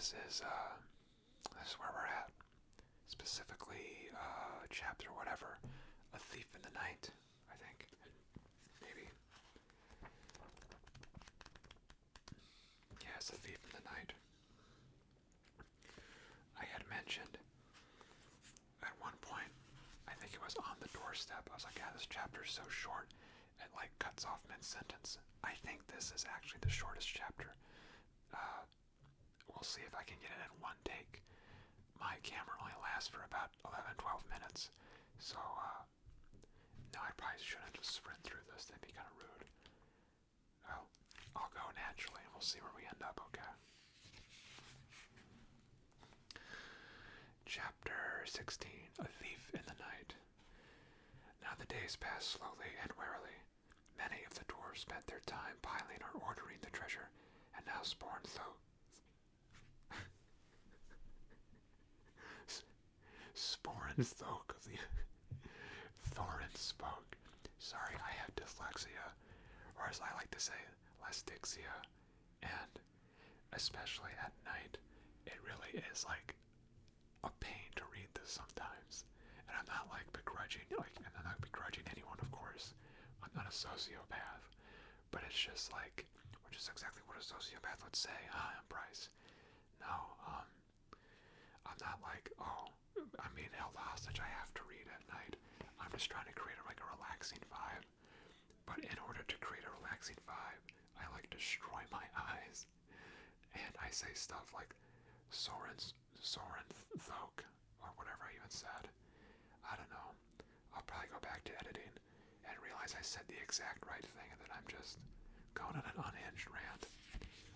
this is where we're at. Specifically, chapter whatever, A Thief in the Night, I think. Maybe. Yeah, it's A Thief in the Night. I had mentioned at one point, I think it was on the doorstep, I was like, yeah, this chapter is so short, it like cuts off mid-sentence. I think this is actually the shortest chapter. We'll see if I can get it in one take. My camera only lasts for about 11-12 minutes, so no, I probably shouldn't just sprint through this, that'd be kind of rude. Well, I'll go naturally and we'll see where we end up, okay? Chapter 16, A Thief in the Night. Now the days passed slowly and warily. Many of the dwarves spent their time piling or ordering the treasure, and now Sporensthok of the Thorin spoke. Sorry, I have dyslexia, or as I like to say, lastixia, and especially at night, it really is like a pain to read this sometimes. And I'm not like begrudging, I'm not begrudging anyone, of course. I'm not a sociopath, but it's just like, which is exactly what a sociopath would say. Hi, I'm Bryce. No, I'm not like, oh, I'm being held hostage, I have to read at night. I'm just trying to create a relaxing vibe. But in order to create a relaxing vibe, I like destroy my eyes. And I say stuff like Sorenthok, or whatever I even said. I don't know. I'll probably go back to editing and realize I said the exact right thing, and then I'm just going on an unhinged rant.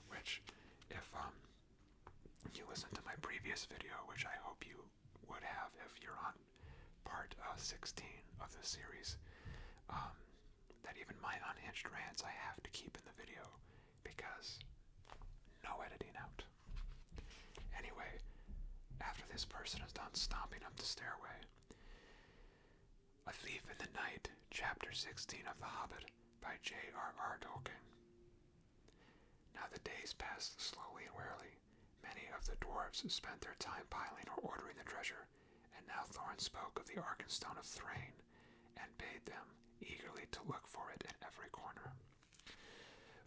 Which, if you listen to my previous video, which I hope you would have if you're on part 16 of the series, that even my unhinged rants I have to keep in the video because no editing out. Anyway, after this person is done stomping up the stairway, A Thief in the Night, Chapter 16 of The Hobbit by J.R.R. Tolkien. Now the days passed slowly and warily. Many of the dwarves spent their time piling or ordering the treasure, and now Thorin spoke of the Arkenstone of Thrain, and bade them eagerly to look for it in every corner.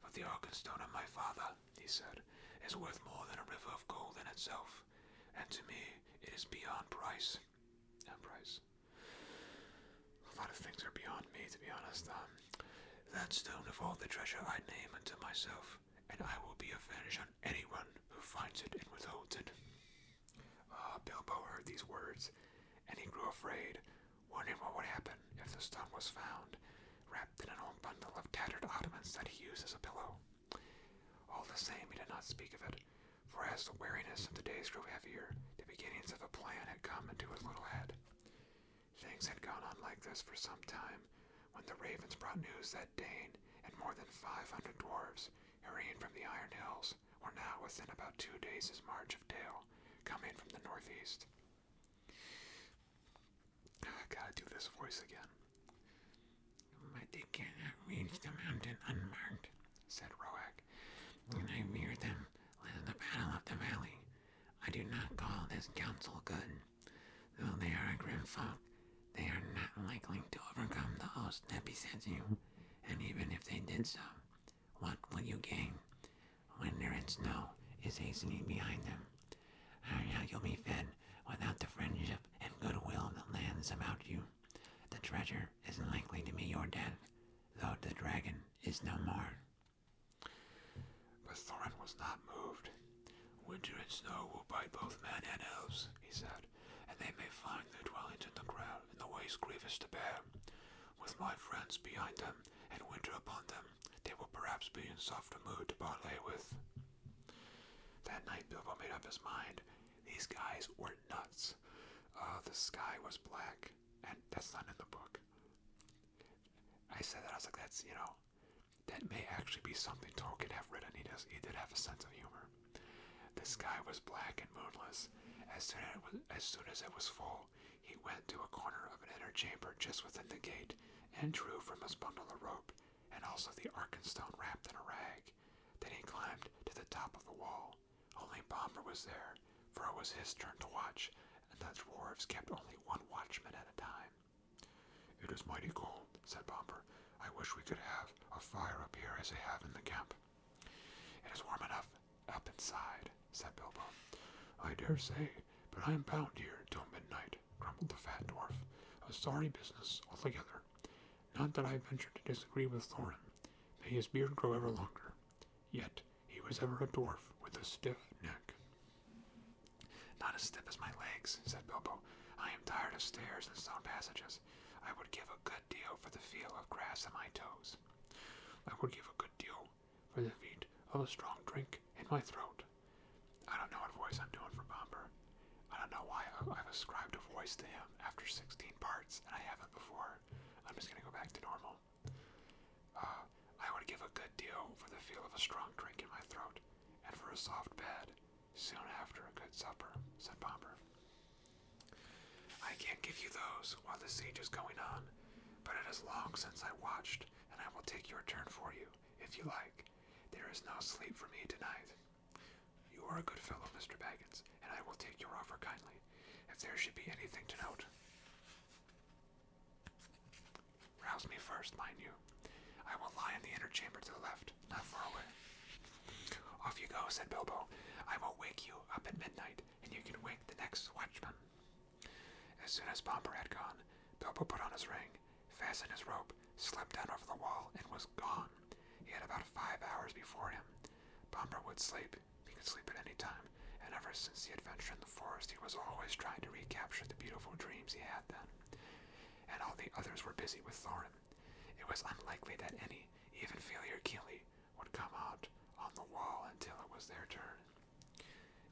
But the Arkenstone of my father, he said, is worth more than a river of gold in itself, and to me it is beyond price. And price. A lot of things are beyond me, to be honest. That stone of all the treasure I name unto myself, and I will be avenged on anyone who finds it and withholds it. Bilbo heard these words, and he grew afraid, wondering what would happen if the stone was found, wrapped in an old bundle of tattered ottomans that he used as a pillow. All the same, he did not speak of it, for as the weariness of the days grew heavier, the beginnings of a plan had come into his little head. Things had gone on like this for some time, when the ravens brought news that Dane and more than 500 dwarves, hurrying from the Iron Hills, were now within about 2 days' march of Dale, coming from the northeast. I gotta do this voice again. But they cannot reach the mountain unmarked, said Roag, and I fear them lest the battle of the valley. I do not call this council good. Though they are a grim folk, they are not likely to overcome the host that besets you, and even if they did so, what will you gain? Winter and snow is hastening behind them. How shall you be fed without the friendship and goodwill that lands about you? The treasure is likely to be your death, though the dragon is no more. But Thorin was not moved. Winter and snow will bite both men and elves, he said, and they may find their dwellings in the ground in the ways grievous to bear. With my friends behind them, and winter upon them, they will perhaps be in softer mood to parley with. That night Bilbo made up his mind. These guys were nuts. The sky was black, and that's not in the book. I said that, I was like, that's, that may actually be something Tolkien have written. He did have a sense of humor. The sky was black and moonless. As soon as it was full, he went to a corner of an inner chamber just within the gate, and drew from his bundle a rope, and also the Arkenstone wrapped in a rag. Then he climbed to the top of the wall. Only Bomber was there, for it was his turn to watch, and the dwarves kept only one watchman at a time. It is mighty cold, said Bomber. I wish we could have a fire up here as they have in the camp. It is warm enough up inside, said Bilbo. I dare say, but I am bound here till midnight, grumbled the fat dwarf. A sorry business altogether. Not that I venture to disagree with Thorin. May his beard grow ever longer. Yet he was ever a dwarf with a stiff neck. Not as stiff as my legs, said Bilbo. I am tired of stairs and stone passages. I would give a good deal for the feel of grass on my toes. I would give a good deal for the feet of a strong drink in my throat. I don't know what voice I'm doing for Bomber. I don't know why I've ascribed a voice to him after 16 parts, and I haven't before. I'm just going to go back to normal. I would give a good deal for the feel of a strong drink in my throat, and for a soft bed, soon after a good supper, said Bomber. I can't give you those while the siege is going on, but it is long since I watched, and I will take your turn for you, if you like. There is no sleep for me tonight. You are a good fellow, Mr. Baggins, and I will take your offer kindly, if there should be anything to note. Rouse me first, mind you. I will lie in the inner chamber to the left, not far away. Off you go, said Bilbo. I will wake you up at midnight, and you can wake the next watchman. As soon as Bomber had gone, Bilbo put on his ring, fastened his rope, slipped down over the wall, and was gone. He had about 5 hours before him. Bomber would sleep. He could sleep at any time, and ever since the adventure in the forest, he was always trying to recapture the beautiful dreams he had then. And all the others were busy with Thorin. It was unlikely that any, even Failure Keeley, would come out on the wall until it was their turn.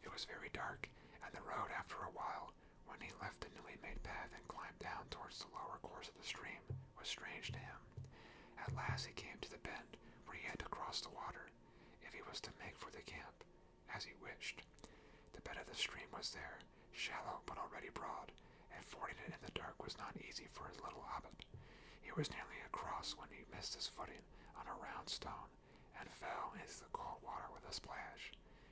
It was very dark, and the road, after a while, when he left the newly made path and climbed down towards the lower course of the stream, was strange to him. At last he came to the bend where he had to cross the water, if he was to make for the camp, as he wished. The bed of the stream was there, shallow but already broad, and fording it in the dark was not easy for his little hobbit. He was nearly across when he missed his footing on a round stone, and fell into the cold water with a splash.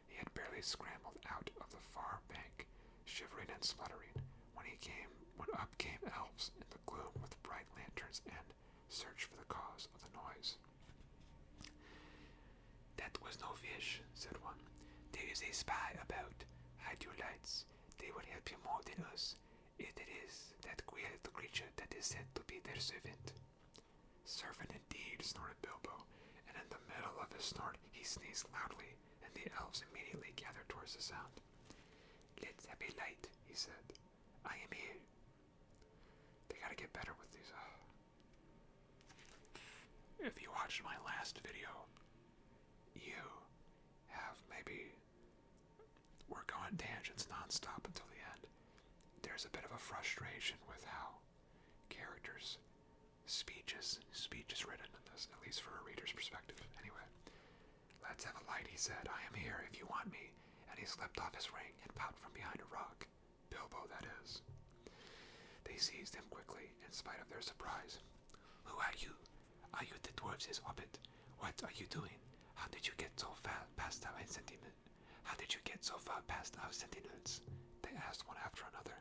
He had barely scrambled out of the far bank, shivering and spluttering, when up came elves in the gloom with bright lanterns and searched for the cause of the noise. That was no fish, said one. There is a spy about. Hide your lights. They will help you more than us. It is that queer little creature that is said to be their servant. Servant indeed, snorted Bilbo, and in the middle of his snort he sneezed loudly, and the elves immediately gathered towards the sound. Let's have a light, he said. I am here. They gotta get better with these. If you watched my last video, you have maybe we're going tangents nonstop until the end. There's a bit of a frustration with how characters' speech is written in this, at least for a reader's perspective. Anyway, let's have a light, he said. I am here if you want me. And he slipped off his ring and popped from behind a rock. Bilbo, that is. They seized him quickly, in spite of their surprise. Who are you? Are you the dwarves' Hobbit? What are you doing? How did you get so far past our sentinels? How did you get so far past our sentinels? They asked one after another.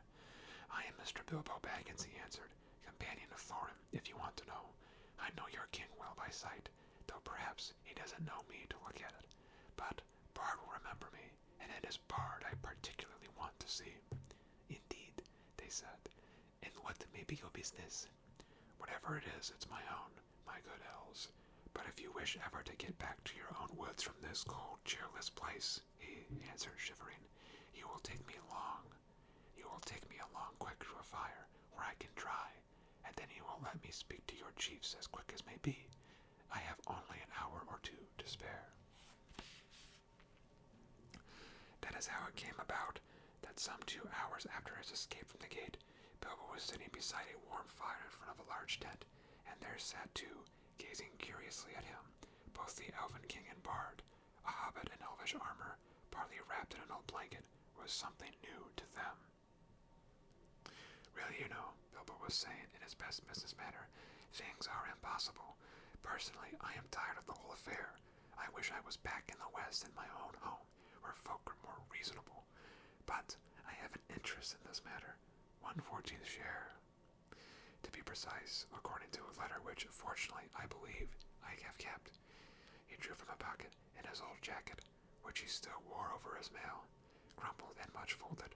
I am Mr. Bilbo Baggins, he answered, companion of Thorin, if you want to know. I know your king well by sight, though perhaps he doesn't know me to look at it. But Bard will remember me, and it is Bard I particularly want to see. Indeed, they said. And what may be your business? Whatever it is, it's my own, my good elves. But if you wish ever to get back to your own woods from this cold, cheerless place, he answered, shivering, you will take me along. You will take me along quick to a fire, where I can dry, and then you will let me speak to your chiefs as quick as may be. I have only an hour or two to spare. That is how it came about that some 2 hours after his escape from the gate, Bilbo was sitting beside a warm fire in front of a large tent, and there sat two, gazing curiously at him, both the Elven King and Bard. A hobbit in elvish armor, partly wrapped in an old blanket, was something new to them. Really, Bilbo was saying in his best business manner, things are impossible. Personally, I am tired of the whole affair. I wish I was back in the West in my own home, where folk are more reasonable, But I have an interest in this matter, 1/14th share. To be precise, according to a letter which, fortunately, I believe I have kept. He drew from a pocket in his old jacket, which he still wore over his mail, crumpled and much folded,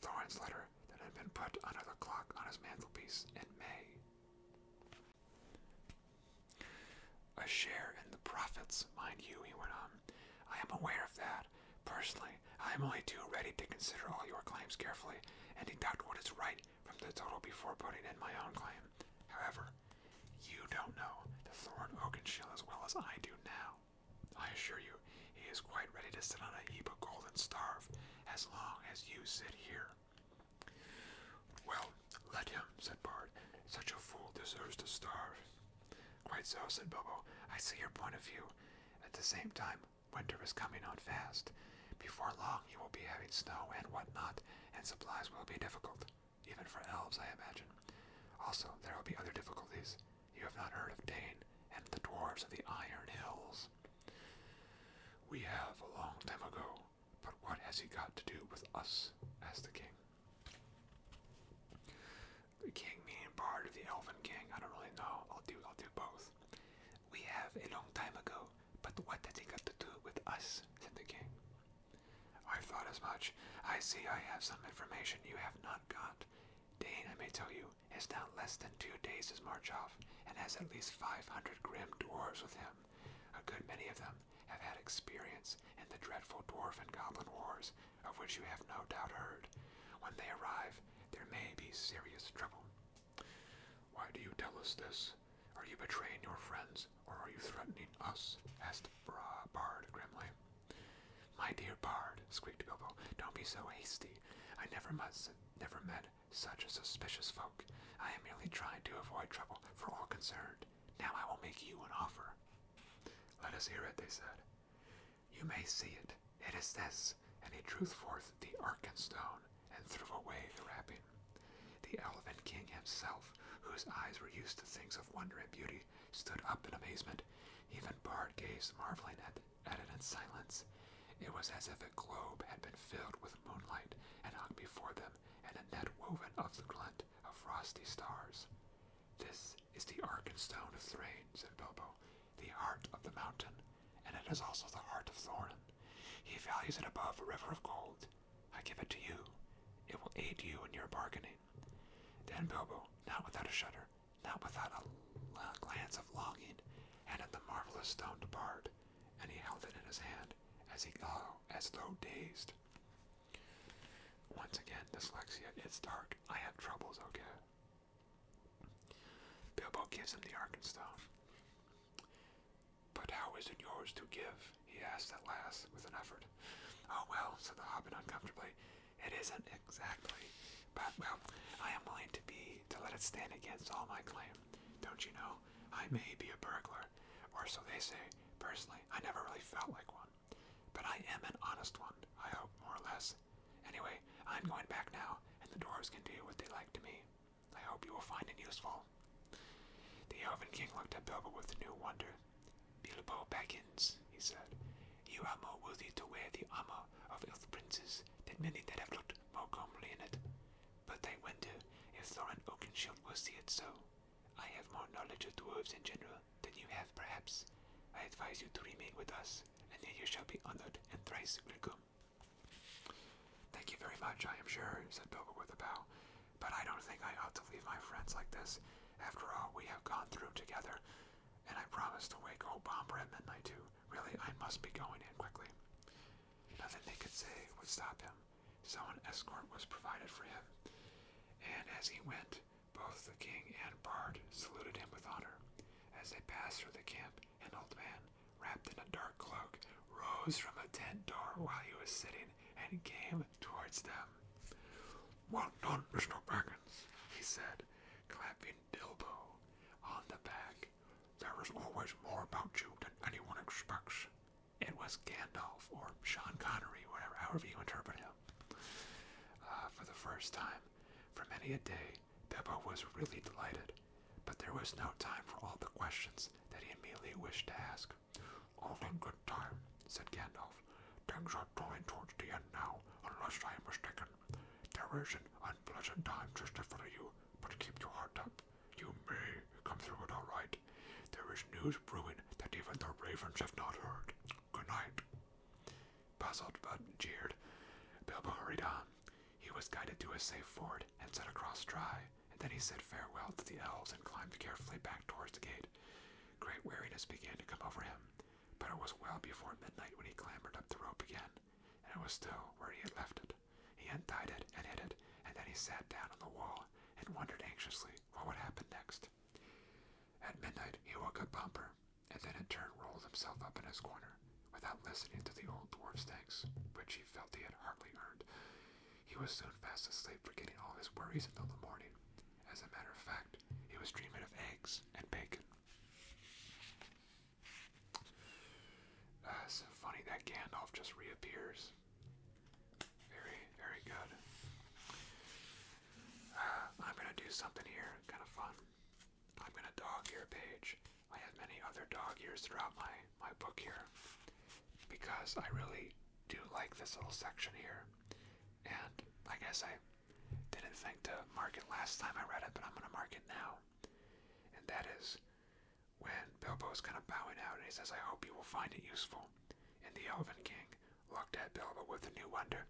Thorin's letter that had been put under the clock on his mantelpiece in May. A share in the profits, mind you, he went on. I am aware of that. Personally, I am only too ready to consider all your claims carefully and deduct what is right from the total before putting in my own claim. However, you don't know the Thorin Oakenshield as well as I do now. I assure you, he is quite ready to sit on a heap of gold and starve, as long as you sit here. Well, let him, said Bard. Such a fool deserves to starve. Quite so, said Bilbo. I see your point of view. At the same time, winter is coming on fast. Before long you will be having snow and whatnot, and supplies will be difficult, even for elves, I imagine. Also, there will be other difficulties. You have not heard of Dane and the dwarves of the Iron Hills. We have a long time ago, but what has he got to do with us? Asked the king. The king meaning Bard or the Elven king? I don't really know. I'll do both. We have a long time ago, but what has he got to do with us? Said the king. I thought as much. I see I have some information you have not got. Dane, I may tell you, is now less than 2 days' march off, and has at least 500 grim dwarves with him. A good many of them have had experience in the dreadful dwarf and goblin wars, of which you have no doubt heard. When they arrive, there may be serious trouble. Why do you tell us this? Are you betraying your friends, or are you threatening us? Asked Bard grimly. My dear Bard, squeaked Bilbo, don't be so hasty. I never met such a suspicious folk. I am merely trying to avoid trouble for all concerned. Now I will make you an offer. Let us hear it, they said. You may see it. It is this. And he drew forth the Arkenstone and threw away the wrapping. The Elven king himself, whose eyes were used to things of wonder and beauty, stood up in amazement. Even Bard gazed marveling at it in silence. It was as if a globe had been filled with moonlight and hung before them in a net woven of the glint of frosty stars. This is the Arkenstone of Thrain, said Bilbo, the heart of the mountain, and it is also the heart of Thorin. He values it above a river of gold. I give it to you. It will aid you in your bargaining. Then Bilbo, not without a shudder, not without a glance of longing, handed the marvelous stone to Bard, and he held it in his hand as though dazed. Once again, dyslexia. It's dark. I have troubles, okay? Bilbo gives him the Arkenstone. But how is it yours to give? He asked at last, with an effort. Oh, well, said the Hobbit uncomfortably, it isn't exactly. But, well, I am willing to let it stand against all my claim. Don't you know, I may be a burglar, or so they say. Personally, I never really felt like one. But I am an honest one, I hope, more or less. Anyway, I'm going back now, and the dwarves can do what they like to me. I hope you will find it useful. The Elven king looked at Bilbo with new wonder. Bilbo Baggins, he said, you are more worthy to wear the armor of elf princes than many that have looked more comely in it. But I wonder if Thorin Oakenshield will see it so. I have more knowledge of dwarves in general than you have, perhaps. I advise you to remain with us, and then you shall be honored and thrice welcome. Thank you very much, I am sure, said Bilbo with a bow, but I don't think I ought to leave my friends like this. After all, we have gone through together, and I promised to wake old Bomber at midnight too. Really, I must be going in quickly. Nothing they could say would stop him, so an escort was provided for him, and as he went, both the king and Bard saluted him with honor. As they passed through the camp, an old man, wrapped in a dark cloak, rose from a tent door while he was sitting and came towards them. Well done, Mr. Baggins, he said, clapping Bilbo on the back. There is always more about you than anyone expects. It was Gandalf, or Sean Connery, however you interpret him. For the first time, for many a day, Bilbo was really delighted, but there was no time for all the questions that he immediately wished to ask. All in good time, said Gandalf. Things are drawing towards the end now, unless I am mistaken. separation, unpleasant time just in front of you, but keep your heart up. You may come through it all right. There is news brewing that even the ravens have not heard. Good night. Puzzled but jeered, Bilbo hurried on. He was guided to a safe ford and set across dry, and then he said farewell to the elves and climbed carefully back towards the gate. Great weariness began to come over him, but it was well before midnight when he clambered up the rope again, and it was still where he had left it. He untied it and hid it, and then he sat down on the wall and wondered anxiously what would happen next. At midnight he woke up Bumper, and then in turn rolled himself up in his corner, without listening to the old dwarf's thanks, which he felt he had hardly earned. He was soon fast asleep, forgetting all his worries until the morning. As a matter of fact, he was dreaming of eggs and bacon. It's funny that Gandalf just reappears. Very, very good. I'm going to do something here, kind of fun. I'm going to dog ear a page. I have many other dog ears throughout my book here, because I really do like this little section here. And I guess I didn't think to mark it last time I read it, but I'm going to mark it now. And that is when Bilbo's kind of bowing out and he says, I hope you will find it useful. And the Elven King looked at Bilbo with a new wonder.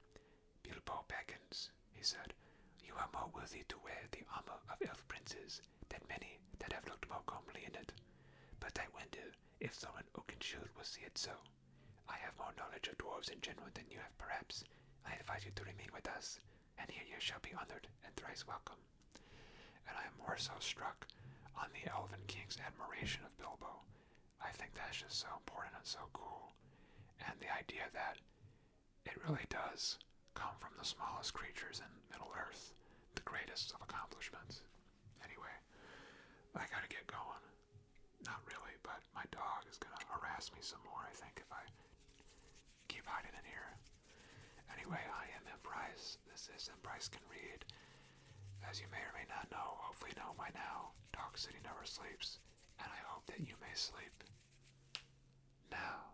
Bilbo Baggins, he said, you are more worthy to wear the armor of elf princes than many that have looked more comely in it. But I wonder if Thorin Oakenshield will see it so. I have more knowledge of dwarves in general than you have, perhaps. I advise you to remain with us, and here you shall be honored and thrice welcome. And I am more so struck on the Elven King's admiration of Bilbo. I think that's just so important and so cool. And the idea that it really does come from the smallest creatures in Middle-earth, the greatest of accomplishments. Anyway, I gotta get going. Not really, but my dog is gonna harass me some more, I think, if I keep hiding in here. Anyway, I am Bryce. This is Bryce Can Read. As you may or may not know, hopefully know by now, Dog City never sleeps, and I hope that you may sleep now.